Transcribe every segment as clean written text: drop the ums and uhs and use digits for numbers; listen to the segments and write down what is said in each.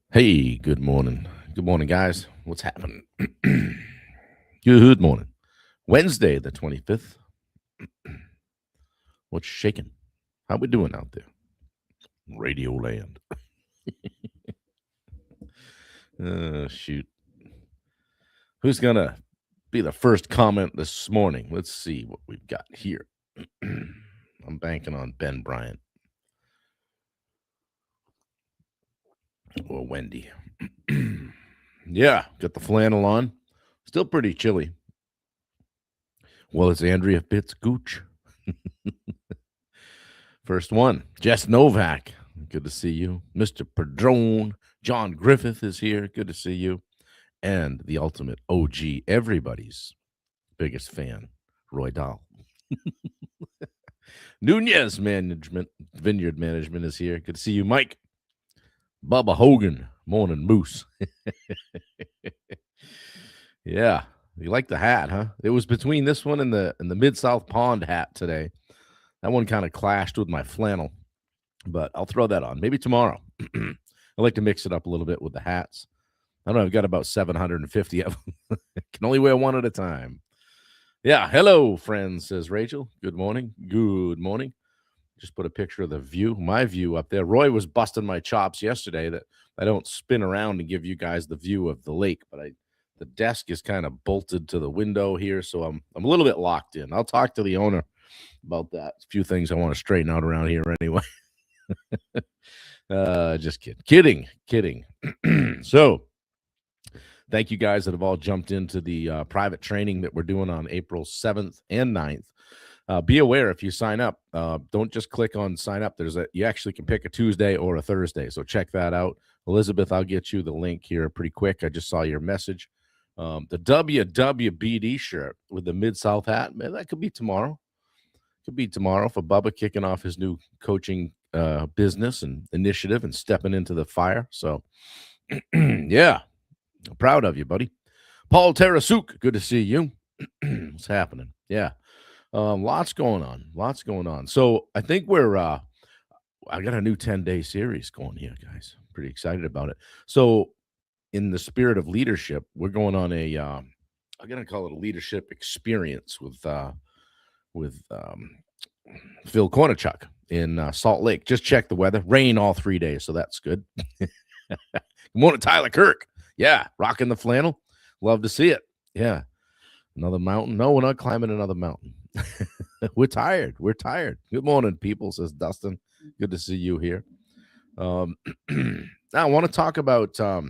Hey, good morning. Good morning, guys. What's happening? Good morning. Wednesday, the 25th. What's shaking? How we doing out there? Radio land. Shoot. Who's going to be the first comment this morning? Let's see what we've got here. I'm banking on Ben Bryant or Wendy. Yeah, got the flannel on. Still pretty chilly. Well, it's Andrea Fitzgooch. First one, Jess Novak. Good to see you. Mr. Padrone. John Griffith is here. Good to see you. And the ultimate OG, everybody's biggest fan, Roy Dahl. Nunez Management, Vineyard Management is here. Good to see you, Mike. Bubba Hogan, Morning Moose. Yeah, you like the hat, huh? It was between this one and the Mid-South Pond hat today. That one kind of clashed with my flannel, but I'll throw that on. Maybe tomorrow. I like to mix it up a little bit with the hats. I don't know. I've got about 750 of them. Can only wear one at a time. Yeah. Hello, friends, says Rachel. Good morning. Good morning. Just put a picture of the view, my view up there. Roy was busting my chops yesterday that I don't spin around and give you guys the view of the lake, but the desk is kind of bolted to the window here, so I'm a little bit locked in. I'll talk to the owner about that. A few things I want to straighten out around here anyway. Just kidding. So thank you guys that have all jumped into the private training that we're doing on April 7th and 9th. Be aware if you sign up, don't just click on sign up. You actually can pick a Tuesday or a Thursday. So check that out. Elizabeth, I'll get you the link here pretty quick. I just saw your message. The WWBD shirt with the Mid-South hat, man, that could be tomorrow. Could be tomorrow for Bubba kicking off his new coaching business and initiative and stepping into the fire. So, yeah, I'm proud of you, buddy. Paul Tarasuk, good to see you. What's happening? Yeah, lots going on. So I think I got a new 10-day series going here, guys. Pretty excited about it. So in the spirit of leadership, we're going on I'm going to call it a leadership experience with Phil Kornichuk in Salt Lake. Just check the weather. Rain all 3 days, so that's good. Good morning, Tyler Kirk. Yeah, rocking the flannel. Love to see it. Yeah. Another mountain. No, we're not climbing another mountain. We're tired. Good morning, people, says Dustin. Good to see you here. Now I want to talk about a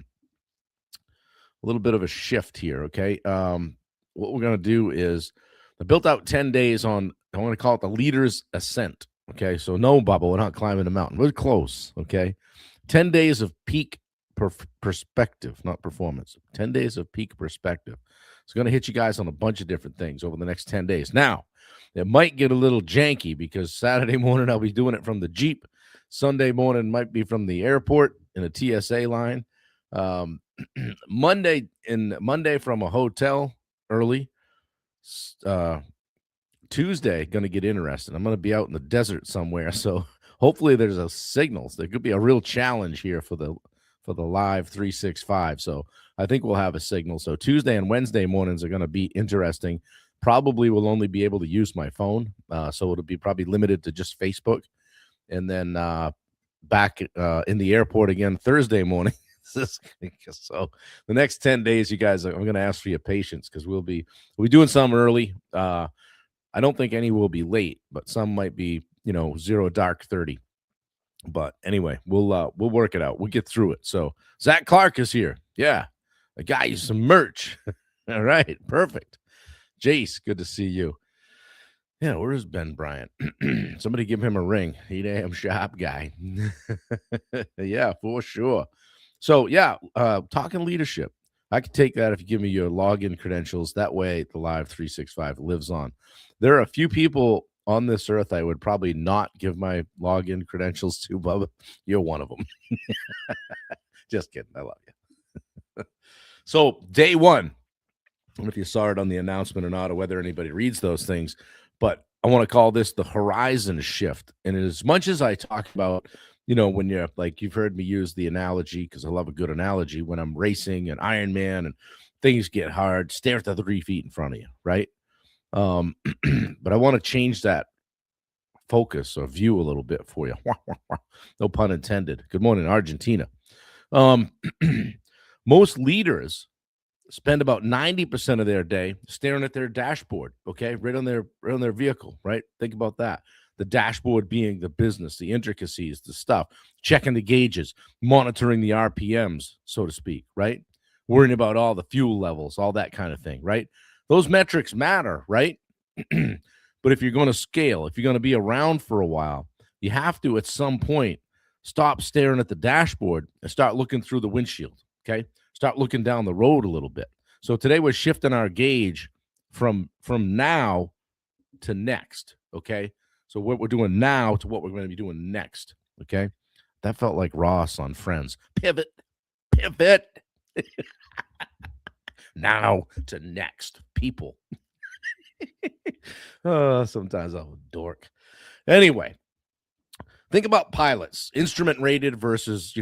little bit of a shift here, okay? What we're going to do is I built out 10 days on, I want to call it the leader's ascent, okay? So no, Bubba, we're not climbing a mountain. We're close, okay? 10 days of peak perspective, not performance. 10 days of peak perspective. It's going to hit you guys on a bunch of different things over the next 10 days. Now, it might get a little janky because Saturday morning I'll be doing it from the Jeep. Sunday morning might be from the airport in a TSA line. Monday from a hotel early. Tuesday going to get interesting. I'm going to be out in the desert somewhere, so hopefully there's a signal. There could be a real challenge here for the live 365. So I think we'll have a signal. So Tuesday and Wednesday mornings are going to be interesting. Probably will only be able to use my phone, so it'll be probably limited to just Facebook. And then back in the airport again Thursday morning. So the next 10 days, you guys, I'm going to ask for your patience because we'll be doing some early. I don't think any will be late, but some might be, 0 dark 30. But anyway, we'll work it out. We'll get through it. So Zach Clark is here. Yeah, I got you some merch. All right, perfect. Jace, good to see you. Yeah, where is Ben Bryant? Somebody give him a ring. He damn sharp guy. Yeah, for sure. So yeah, talking leadership. I could take that if you give me your login credentials. That way the Live 365 lives on. There are a few people on this earth I would probably not give my login credentials to, Bubba. You're one of them. Just kidding. I love you. So day one, I don't know if you saw it on the announcement or not, or whether anybody reads those things, but I want to call this the Hozizon Shift. And as much as I talk about when you're like, you've heard me use the analogy because I love a good analogy. When I'm racing and Ironman and things get hard, stare at the 3 feet in front of you, right? Um, but I want to change that focus or view a little bit for you. No pun intended. Good morning, Argentina. Um, most leaders spend about 90% of their day staring at their dashboard, okay? Right on their vehicle, right? Think about that. The dashboard being the business, the intricacies, the stuff, checking the gauges, monitoring the RPMs, so to speak, right? Worrying about all the fuel levels, all that kind of thing, right? Those metrics matter, right? But if you're going to scale, if you're going to be around for a while, you have to at some point stop staring at the dashboard and start looking through the windshield, okay? Start looking down the road a little bit. So today we're shifting our gauge from now to next, okay? So what we're doing now to what we're going to be doing next, okay? That felt like Ross on Friends. Pivot, pivot. Now to next, people. Sometimes I'm a dork. Anyway, think about pilots, instrument rated versus,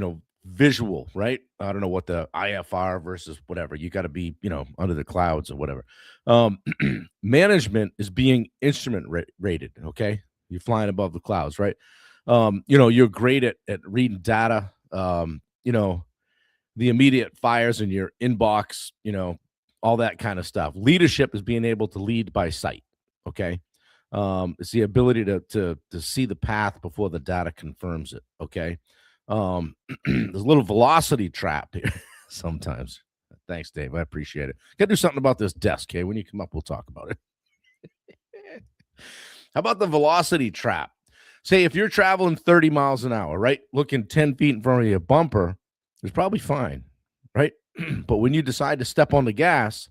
visual, right? I don't know what the IFR versus whatever. You got to be, under the clouds or whatever. Management is being instrument rated, okay? You're flying above the clouds, right? You're great at reading data, the immediate fires in your inbox, all that kind of stuff. Leadership is being able to lead by sight, okay? It's the ability to see the path before the data confirms it, okay? There's a little velocity trap here sometimes. Thanks, Dave. I appreciate it. Got to do something about this desk, okay? When you come up, we'll talk about it. How about the velocity trap? Say if you're traveling 30 miles an hour, right? Looking 10 feet in front of your bumper is probably fine, right? But when you decide to step on the gas,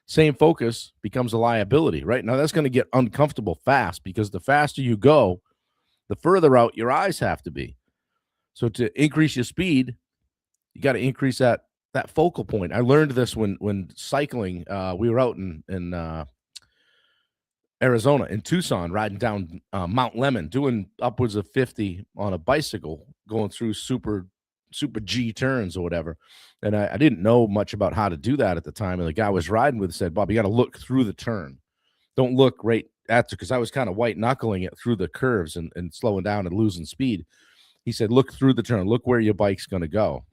same focus becomes a liability, right? Now that's going to get uncomfortable fast because the faster you go, the further out your eyes have to be. So to increase your speed, you got to increase that focal point. I learned this when cycling. We were out in Arizona, in Tucson, riding down Mount Lemmon, doing upwards of 50 on a bicycle, going through super G turns or whatever. And I didn't know much about how to do that at the time. And the guy I was riding with said, Bob, you got to look through the turn. Don't look right at it, because I was kind of white knuckling it through the curves and slowing down and losing speed. He said, look through the turn, look where your bike's going to go.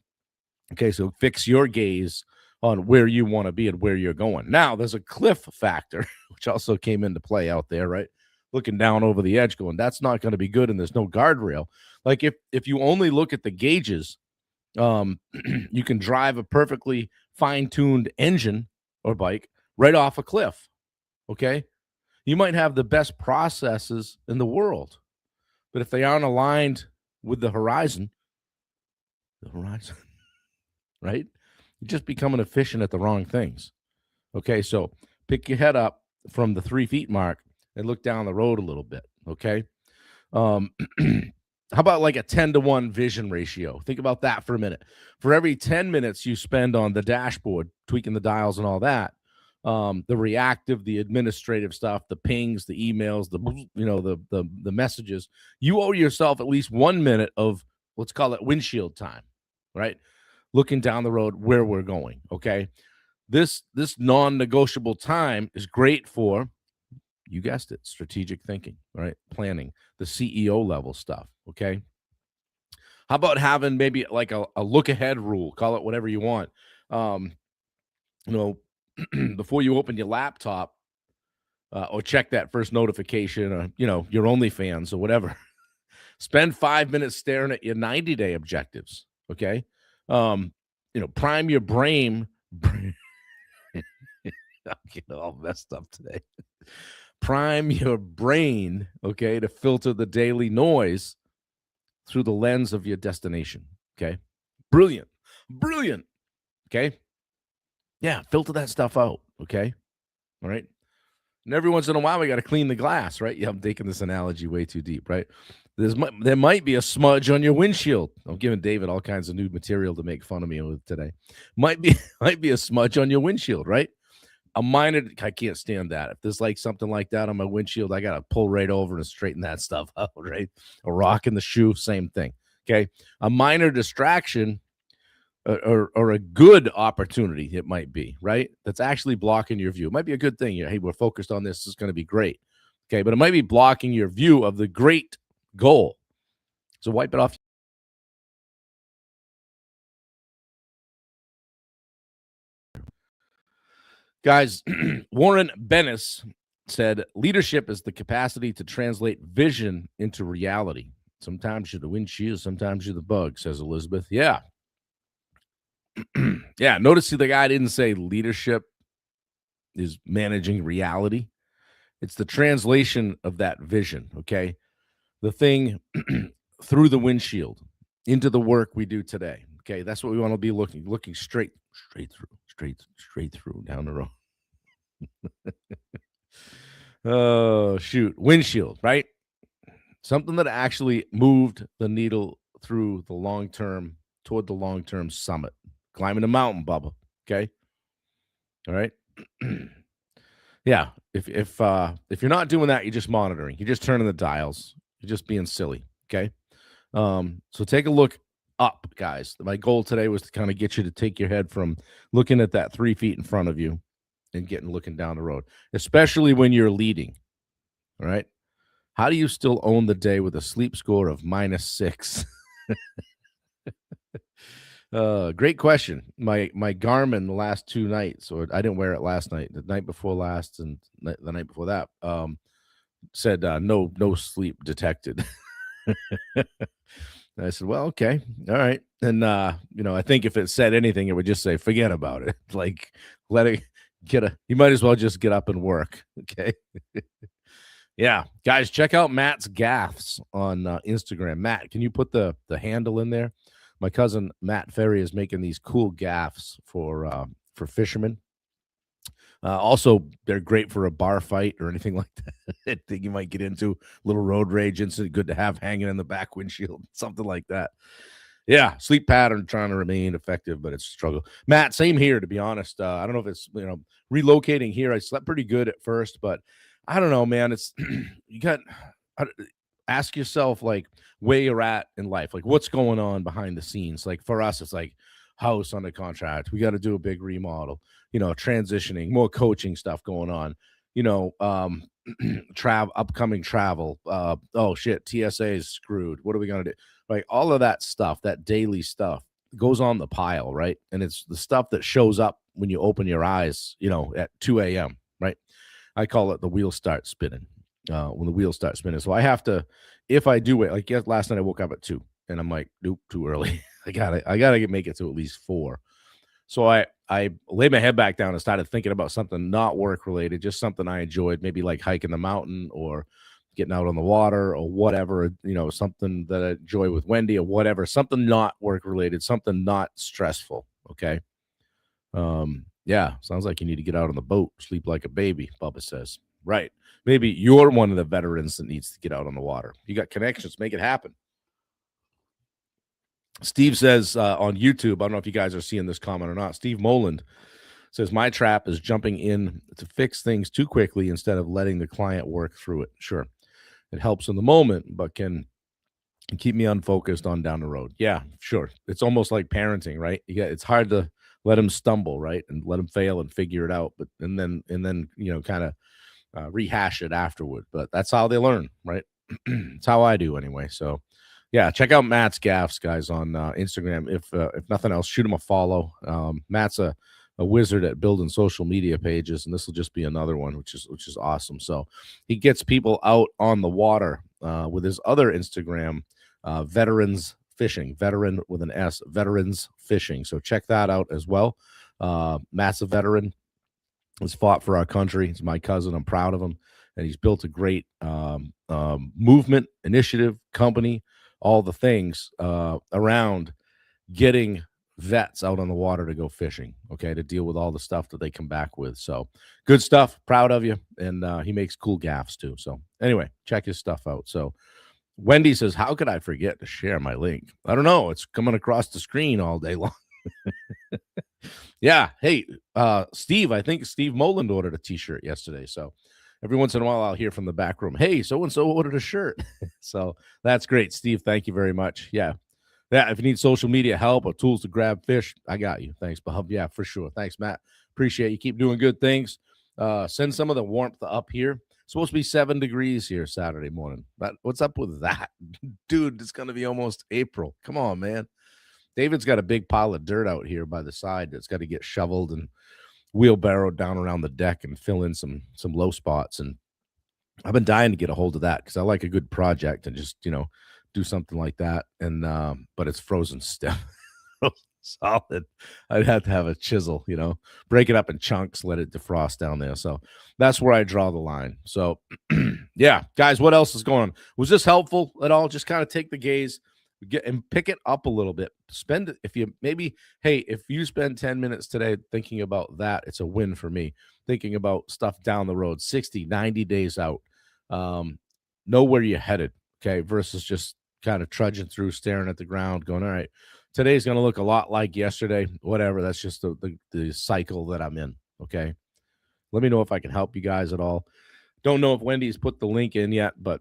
Okay, so fix your gaze on where you want to be and where you're going. Now, there's a cliff factor, which also came into play out there, right? Looking down over the edge going, that's not going to be good, and there's no guardrail. Like if you only look at the gauges, you can drive a perfectly fine-tuned engine or bike right off a cliff, okay? You might have the best processes in the world, but if they aren't aligned with the horizon, right? You're just becoming efficient at the wrong things. Okay, so pick your head up from the 3 feet mark and look down the road a little bit, okay? How about like a 10-to-1 vision ratio? Think about that for a minute. For every 10 minutes you spend on the dashboard, tweaking the dials and all that, the reactive, the administrative stuff, the pings, the emails, the messages, you owe yourself at least 1 minute of, let's call it windshield time, right? Looking down the road where we're going, okay? This non-negotiable time is great for, you guessed it, strategic thinking, right? Planning, the CEO level stuff, okay? How about having maybe like a look ahead rule, call it whatever you want. Before you open your laptop or check that first notification or, your OnlyFans or whatever, spend 5 minutes staring at your 90-day objectives, okay? Prime your brain. I'm getting all messed up today. Prime your brain, okay, to filter the daily noise through the lens of your destination, okay? Brilliant. Okay? Yeah, filter that stuff out, okay? All right? And every once in a while, we got to clean the glass, right? Yeah, I'm taking this analogy way too deep, right? There might be a smudge on your windshield. I'm giving David all kinds of new material to make fun of me with today. Might be a smudge on your windshield, right? A minor, I can't stand that. If there's like something like that on my windshield, I got to pull right over and straighten that stuff out, right? A rock in the shoe, same thing. Okay. A minor distraction or a good opportunity, it might be, right? That's actually blocking your view. It might be a good thing. Hey, we're focused on this. It's going to be great. Okay. But it might be blocking your view of the great goal. So wipe it off. Guys, Warren Bennis said leadership is the capacity to translate vision into reality. Sometimes you're the windshield, sometimes you're the bug, says Elizabeth. Yeah. Yeah. Notice the guy didn't say leadership is managing reality. It's the translation of that vision. Okay. The thing through the windshield into the work we do today. Okay. That's what we want to be looking straight through down the road. Oh, shoot. Windshield, right? Something that actually moved the needle through the long term toward the long term summit. Climbing a mountain, Bubba. Okay. All right. Yeah. If you're not doing that, you're just monitoring. You're just turning the dials. You're just being silly. Okay. So take a look up, guys. My goal today was to kind of get you to take your head from looking at that 3 feet in front of you and looking down the road, especially when you're leading. All right. How do you still own the day with a sleep score of -6? Great question. My Garmin the last 2 nights, or I didn't wear it last night, the night before last, and the night before that, said no sleep detected. And I said, well, okay, all right. And I think if it said anything, it would just say, forget about it. Like, let it you might as well just get up and work. Okay. Yeah, guys, check out Matt's gaffs on Instagram. Matt, can you put the handle in there? My cousin Matt Ferry is making these cool gaffs for fishermen. Also, they're great for a bar fight or anything like that. I think you might get into a little road rage incident. Good to have hanging in the back windshield, something like that. Yeah, sleep pattern trying to remain effective, but it's a struggle. Matt, same here, to be honest. I don't know if it's, relocating here. I slept pretty good at first, but I don't know, man. It's, you got, ask yourself, like, where you're at in life. Like, what's going on behind the scenes? Like, for us, it's like house under contract. We got to do a big remodel, transitioning, more coaching stuff going on, upcoming travel. Oh, shit, TSA is screwed. What are we going to do? Like all of that stuff, that daily stuff goes on the pile, right? And it's the stuff that shows up when you open your eyes, at 2 a.m., right? I call it the wheels start spinning. When the wheels start spinning. So I have to, if I do it, like last night I woke up at 2 and I'm like, nope, too early. I gotta make it to at least 4. So I laid my head back down and started thinking about something not work related, just something I enjoyed, maybe like hiking the mountain or getting out on the water or whatever, something that I enjoy with Wendy or whatever, something not work related, something not stressful. Okay. Yeah, sounds like you need to get out on the boat, sleep like a baby, Bubba says. Right. Maybe you're one of the veterans that needs to get out on the water. You got connections, make it happen. Steve says on YouTube, I don't know if you guys are seeing this comment or not. Steve Moland says, my trap is jumping in to fix things too quickly instead of letting the client work through it. Sure. It helps in the moment, but can keep me unfocused on down the road. Yeah, sure. It's almost like parenting, right? Yeah, it's hard to let him stumble, right? And let him fail and figure it out. But and then kind of rehash it afterward. But that's how they learn, right? It's how I do anyway. So yeah, check out Matt's gaffs, guys, on Instagram. If nothing else, shoot him a follow. Matt's a wizard at building social media pages, and this will just be another one, which is awesome. So he gets people out on the water with his other Instagram, Veterans Fishing, veteran with an S, Veterans Fishing. So check that out as well. Matt's a veteran, has fought for our country. He's my cousin. I'm proud of him, and he's built a great movement, initiative, company, all the things around getting vets out on the water to go fishing, okay, to deal with all the stuff that they come back with. So good stuff. Proud of you. And he makes cool gaffs too. So anyway, check his stuff out. So Wendy says, how could I forget to share my link? I don't know. It's coming across the screen all day long. Yeah. Hey, Steve, I think Steve Moland ordered a t-shirt yesterday. So every once in a while I'll hear from the back room, hey, so-and-so ordered a shirt. So that's great. Steve, thank you very much. Yeah. Yeah, if you need social media help or tools to grab fish, I got you. Thanks, Bob. Yeah, for sure. Thanks, Matt. Appreciate you. Keep doing good things. Send some of the warmth up here. It's supposed to be 7 degrees here Saturday morning. But what's up with that? Dude, it's going to be almost April. Come on, man. David's got a big pile of dirt out here by the side that's got to get shoveled and wheelbarrowed down around the deck and fill in some low spots. And I've been dying to get a hold of that because I like a good project and just, do something like that. And but it's frozen stiff. Solid. I'd have to have a chisel, break it up in chunks, let it defrost down there. So that's where I draw the line. So yeah, guys, what else is going on? Was this helpful at all? Just kind of take the gaze, get and pick it up a little bit. Spend it if you spend 10 minutes today thinking about that, it's a win for me. Thinking about stuff down the road, 60, 90 days out. Know where you're headed, okay, versus just kind of trudging through, staring at the ground, going, all right, today's going to look a lot like yesterday, whatever. That's just the cycle that I'm in, okay? Let me know if I can help you guys at all. Don't know if Wendy's put the link in yet, but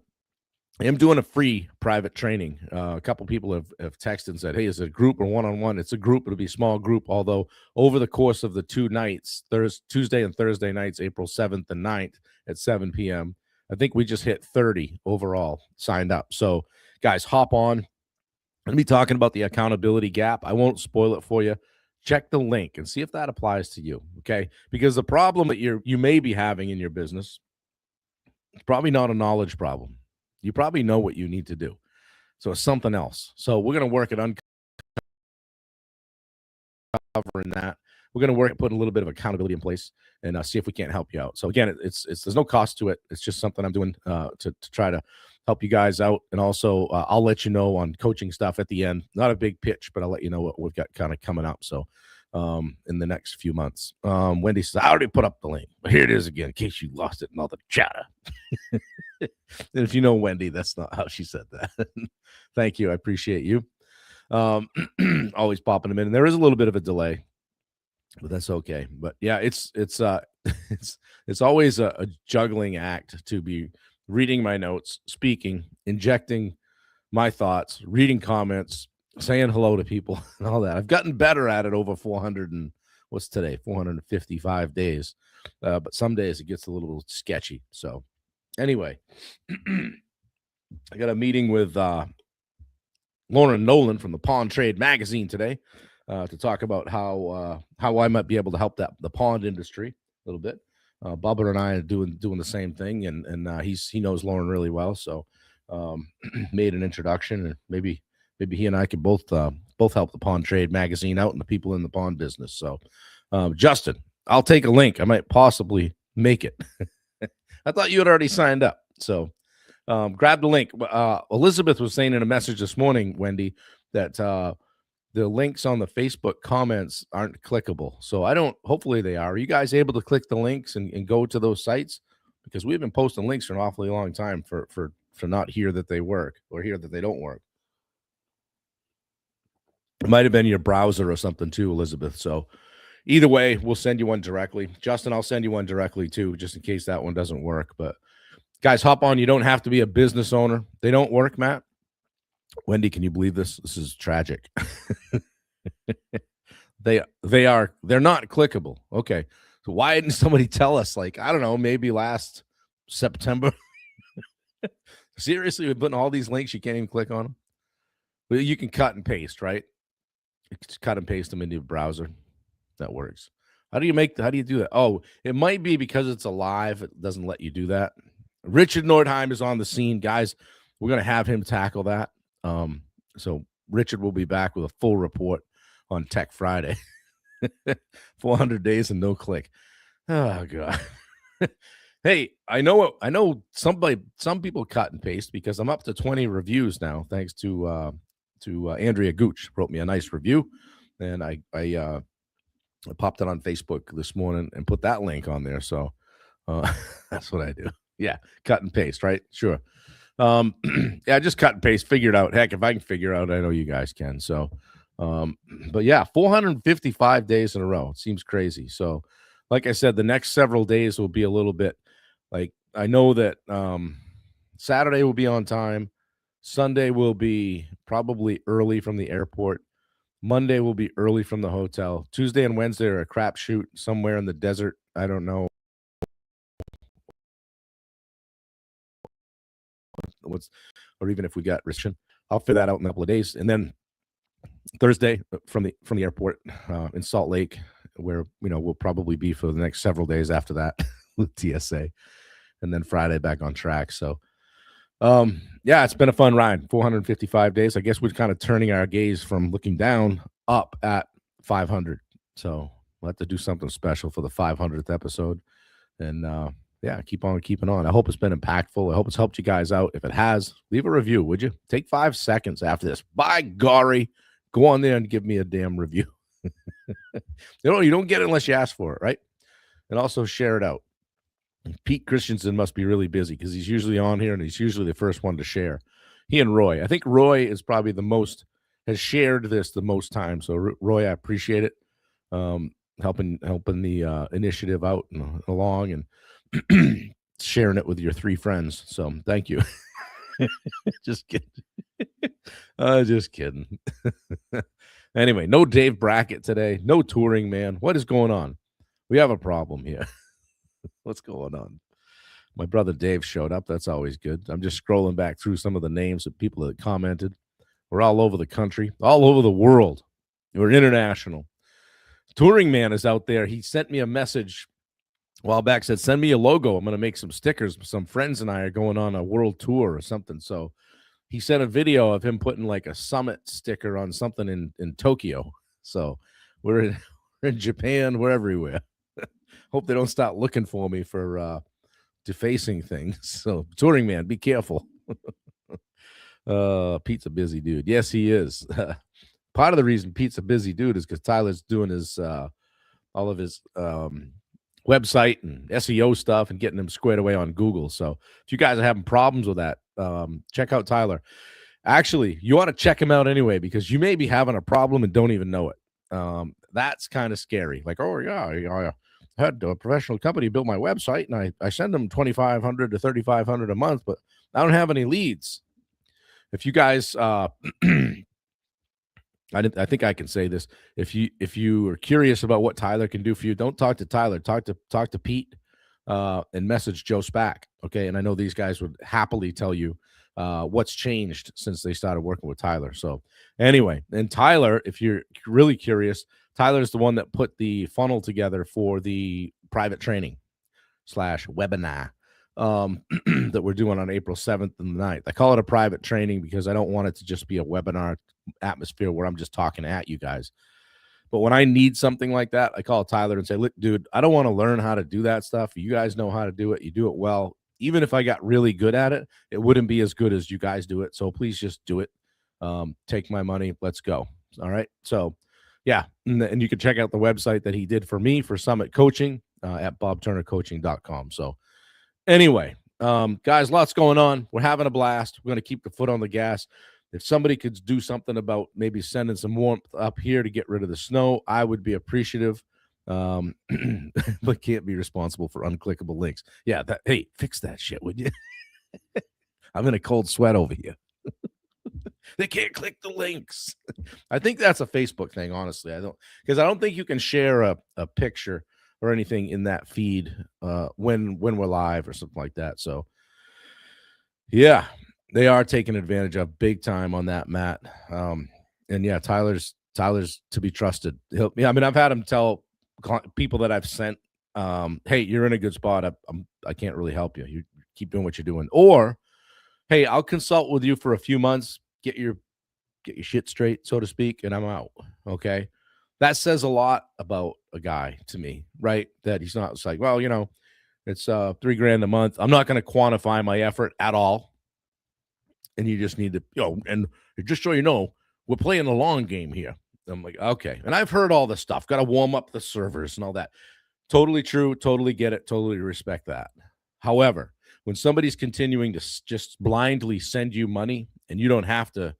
I am doing a free private training. A couple people have texted and said, hey, is it a group or one-on-one? It's a group. It'll be a small group, although over the course of the 2 nights, Tuesday and Thursday nights, April 7th and 9th at 7 p.m., I think we just hit 30 overall signed up. So, guys, hop on. I'm going to be talking about the accountability gap. I won't spoil it for you. Check the link and see if that applies to you, okay? Because the problem that you may be having in your business, it's probably not a knowledge problem. You probably know what you need to do. So it's something else. So we're going to work at uncovering that. We're going to work at putting a little bit of accountability in place and see if we can't help you out. So again, it's there's no cost to it. It's just something I'm doing to try to help you guys out. And also I'll let you know on coaching stuff at the end. Not a big pitch, but I'll let you know what we've got kind of coming up. So in the next few months. Wendy says, I already put up the link, but here it is again, in case you lost it in all the chatter. And if you know Wendy, that's not how she said that. Thank you. I appreciate you. Always popping them in. And there is a little bit of a delay, but that's okay. But yeah, it's always a juggling act to be reading my notes, speaking, injecting my thoughts, reading comments, saying hello to people and all that. I've gotten better at it over 400 and what's today, 455 days. But some days it gets a little sketchy. So anyway, I got a meeting with Lauren Nolan from the Pond Trade Magazine today to talk about how I might be able to help the pond industry a little bit. Bubba and I are doing the same thing, and he knows Lauren really well, so made an introduction, and maybe he and I could both help the Pond Trade Magazine out and the people in the pond business. So, Justin, I'll take a link. I might possibly make it. I thought you had already signed up, so grab the link. Elizabeth was saying in a message this morning, Wendy, that the links on the Facebook comments aren't clickable. So hopefully they are. Are you guys able to click the links and go to those sites? Because we've been posting links for an awfully long time for not hear that they work or hear that they don't work. It might have been your browser or something too, Elizabeth. So either way, we'll send you one directly. Justin, I'll send you one directly too, just in case that one doesn't work. But guys, hop on. You don't have to be a business owner. They don't work, Matt. Wendy, can you believe this? This is tragic. They're not clickable. Okay. So why didn't somebody tell us? Like, I don't know, maybe last September. Seriously, we're putting all these links, you can't even click on them. But you can cut and paste, right? You just cut and paste them into your browser. That works. How do you do that? Oh, it might be because it's a live. It doesn't let you do that. Richard Nordheim is on the scene, guys. We're going to have him tackle that. So Richard will be back with a full report on Tech Friday. 400 days and no click. Oh God. Hey, I know some people cut and paste because I'm up to 20 reviews now, thanks to Andrea Gooch. Wrote me a nice review, and I popped it on Facebook this morning and put that link on there. So that's what I do. Yeah, cut and paste, right? Sure. Yeah, just cut and paste, figure it out. Heck, if I can figure it out, I know you guys can. So, but yeah, 455 days in a row. It seems crazy. So, like I said, the next several days will be a little bit like, I know that Saturday will be on time. Sunday will be probably early from the airport. Monday will be early from the hotel. Tuesday and Wednesday are a crapshoot somewhere in the desert. I don't know what's, or even if we got restriction. I'll figure that out in a couple of days. And then Thursday from the airport in Salt Lake, where we'll probably be for the next several days after that with TSA, and then Friday back on track. So, yeah, it's been a fun ride. 455 days. I guess we're kind of turning our gaze from looking down up at 500. So we'll have to do something special for the 500th episode, and yeah, keep on keeping on. I hope it's been impactful. I hope it's helped you guys out. If it has, leave a review, would you? Take 5 seconds after this. By golly, go on there and give me a damn review. You don't get it unless you ask for it, right? And also share it out. Pete Christensen must be really busy because he's usually on here and he's usually the first one to share. He and Roy. I think Roy is probably has shared this the most time. So Roy, I appreciate it. Helping the initiative out and along and sharing it with your 3 friends. So thank you. Just kidding. Just kidding. Anyway, no Dave Brackett today. No touring, man. What is going on? We have a problem here. What's going on? My brother Dave showed up. That's always good. I'm just scrolling back through some of the names of people that commented. We're all over the country, all over the world. We're international. Touring Man is out there. He sent me a message a while back, said, send me a logo. I'm going to make some stickers. Some friends and I are going on a world tour or something. So he sent a video of him putting like a summit sticker on something in Tokyo. So we're in Japan. We're everywhere. Hope they don't start looking for me for defacing things. So Touring Man, be careful. Pete's a busy dude. Yes, he is. Part of the reason Pete's a busy dude is because Tyler's doing his all of his website and SEO stuff and getting them squared away on Google. So if you guys are having problems with that, check out Tyler. Actually, you want to check him out anyway, because you may be having a problem and don't even know it. That's kind of scary. Like, oh yeah, I had a professional company build my website and I send them $2,500 to $3,500 a month, but I don't have any leads. If you guys, I think I can say this. If you are curious about what Tyler can do for you, don't talk to Tyler. Talk to Pete and message Joe Spack. Okay, and I know these guys would happily tell you what's changed since they started working with Tyler. So anyway, and Tyler, if you're really curious, Tyler is the one that put the funnel together for the private training / webinar that we're doing on April 7th and 9th. I call it a private training because I don't want it to just be a webinar atmosphere where I'm just talking at you guys. But when I need something like that, I call Tyler and say, look, dude, I don't want to learn how to do that stuff. You guys know how to do it. You do it well. Even if I got really good at it, it wouldn't be as good as you guys do it. So please just do it. Take my money. Let's go. All right. So yeah. And you can check out the website that he did for me for Summit Coaching at bobturnercoaching.com. So anyway, guys, lots going on. We're having a blast. We're going to keep the foot on the gas. If somebody could do something about maybe sending some warmth up here to get rid of the snow, I would be appreciative. But can't be responsible for unclickable links. Yeah, hey, fix that shit, would you? I'm in a cold sweat over here. They can't click the links. I think that's a Facebook thing, honestly. I don't think you can share a picture or anything in that feed when we're live or something like that. So yeah, they are taking advantage of big time on that, Matt. And yeah, Tyler's to be trusted. I've had him tell people that I've sent, hey, you're in a good spot. I can't really help you. You keep doing what you're doing. Or, hey, I'll consult with you for a few months, get your shit straight, so to speak, and I'm out. Okay. That says a lot about a guy to me, right? That he's not, it's like, well, it's $3,000 a month. I'm not going to quantify my effort at all. And you just need to, and just so you know, we're playing the long game here. I'm like, okay. And I've heard all this stuff. Got to warm up the servers and all that. Totally true. Totally get it. Totally respect that. However, when somebody's continuing to just blindly send you money and you don't have to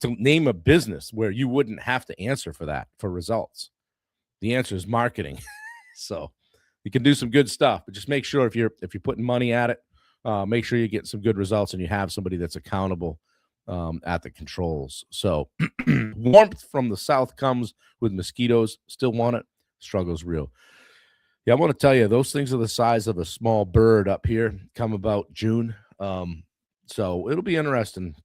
name a business where you wouldn't have to answer for that for results, the answer is marketing. So you can do some good stuff, but just make sure if you're putting money at it, make sure you get some good results and you have somebody that's accountable at the controls. So warmth from the south comes with mosquitoes. Still want it. Struggle's real. Yeah, I want to tell you, those things are the size of a small bird up here. Come about June. So it'll be interesting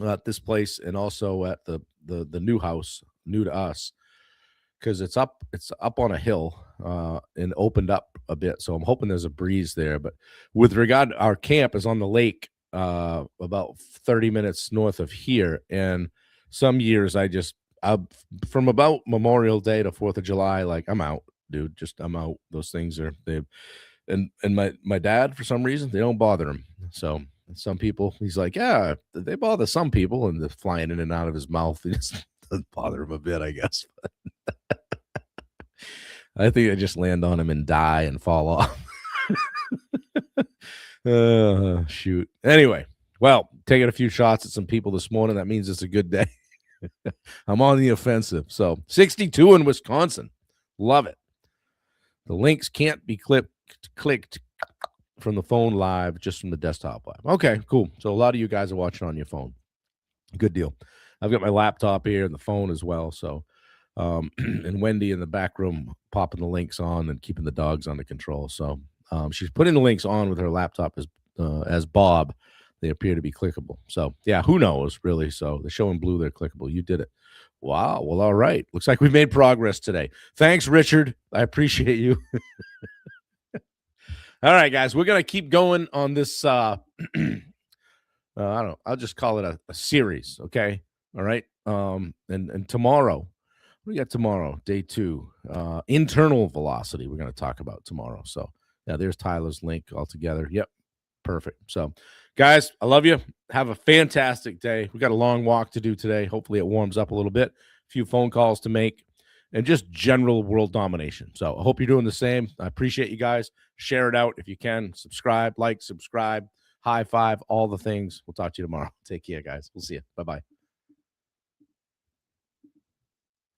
at this place and also at the new house, new to us, because it's up on a hill and opened up a bit. So I'm hoping there's a breeze there. But with regard, our camp is on the lake about 30 minutes north of here. And some years from about Memorial Day to 4th of July, like I'm out, dude. Just I'm out. Those things are they and my dad, for some reason, they don't bother him. So some people, he's like, yeah, they bother some people, and they're flying in and out of his mouth. It just doesn't bother him a bit, I guess. I think they just land on him and die and fall off. Shoot. Anyway, well, taking a few shots at some people this morning. That means it's a good day. I'm on the offensive. So 62 in Wisconsin. Love it. The links can't be clicked from the phone live, just from the desktop live. Okay, cool. So a lot of you guys are watching on your phone. Good deal. I've got my laptop here and the phone as well. So, and Wendy in the back room popping the links on and keeping the dogs under control. So she's putting the links on with her laptop as Bob. They appear to be clickable. So yeah, who knows really? So the show in blue, they're clickable. You did it. Wow. Well, all right. Looks like we've made progress today. Thanks, Richard. I appreciate you. All right, guys, we're going to keep going on this. I don't know. I'll just call it a series. Okay. All right. And tomorrow, we got tomorrow, day 2, internal velocity. We're going to talk about tomorrow. So yeah, there's Tyler's link altogether. Yep. Perfect. So guys, I love you. Have a fantastic day. We got a long walk to do today. Hopefully it warms up a little bit, a few phone calls to make, and just general world domination. So I hope you're doing the same. I appreciate you guys. Share it out if you can. Subscribe, like, subscribe, high five, all the things. We'll talk to you tomorrow. Take care, guys. We'll see you. Bye-bye.